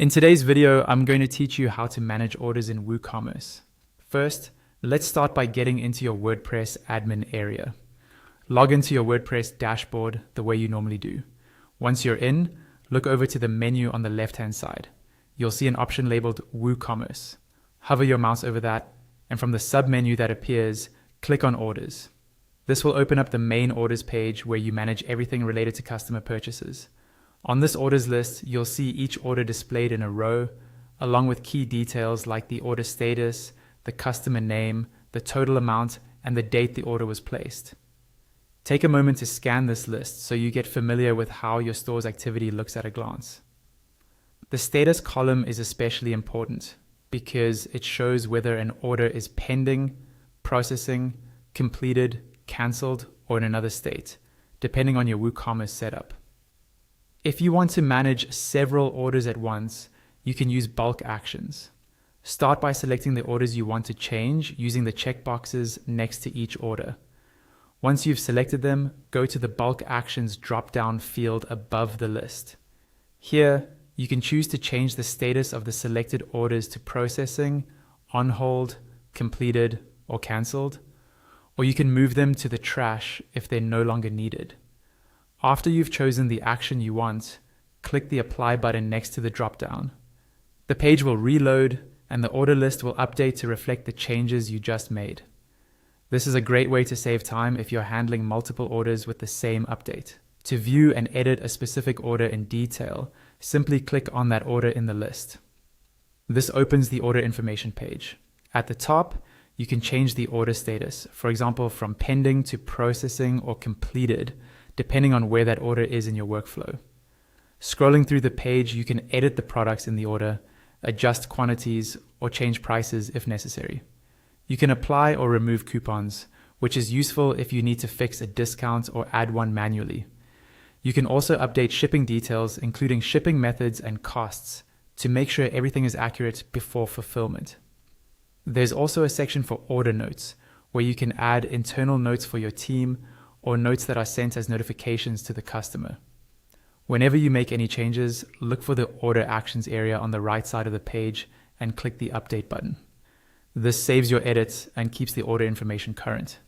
In today's video, I'm going to teach you how to manage orders in WooCommerce. First, let's start by getting into your WordPress admin area. Log into your WordPress dashboard the way you normally do. Once you're in, look over to the menu on the left-hand side. You'll see an option labeled WooCommerce. Hover your mouse over that, and from the sub-menu that appears, click on Orders. This will open up the main orders page where you manage everything related to customer purchases. On this orders list, you'll see each order displayed in a row, along with key details like the order status, the customer name, the total amount, and the date the order was placed. Take a moment to scan this list so you get familiar with how your store's activity looks at a glance. The status column is especially important because it shows whether an order is pending, processing, completed, cancelled, or in another state, depending on your WooCommerce setup. If you want to manage several orders at once, you can use bulk actions. Start by selecting the orders you want to change using the checkboxes next to each order. Once you've selected them, go to the bulk actions drop-down field above the list. Here, you can choose to change the status of the selected orders to processing, on hold, completed, or cancelled, or you can move them to the trash if they're no longer needed. After you've chosen the action you want, click the Apply button next to the drop-down. The page will reload and the order list will update to reflect the changes you just made. This is a great way to save time if you're handling multiple orders with the same update. To view and edit a specific order in detail, simply click on that order in the list. This opens the order information page. At the top, you can change the order status, for example, from pending to processing or completed, depending on where that order is in your workflow. Scrolling through the page, you can edit the products in the order, adjust quantities, or change prices if necessary. You can apply or remove coupons, which is useful if you need to fix a discount or add one manually. You can also update shipping details, including shipping methods and costs, to make sure everything is accurate before fulfillment. There's also a section for order notes, where you can add internal notes for your team or notes that are sent as notifications to the customer. Whenever you make any changes, look for the Order Actions area on the right side of the page and click the Update button. This saves your edits and keeps the order information current.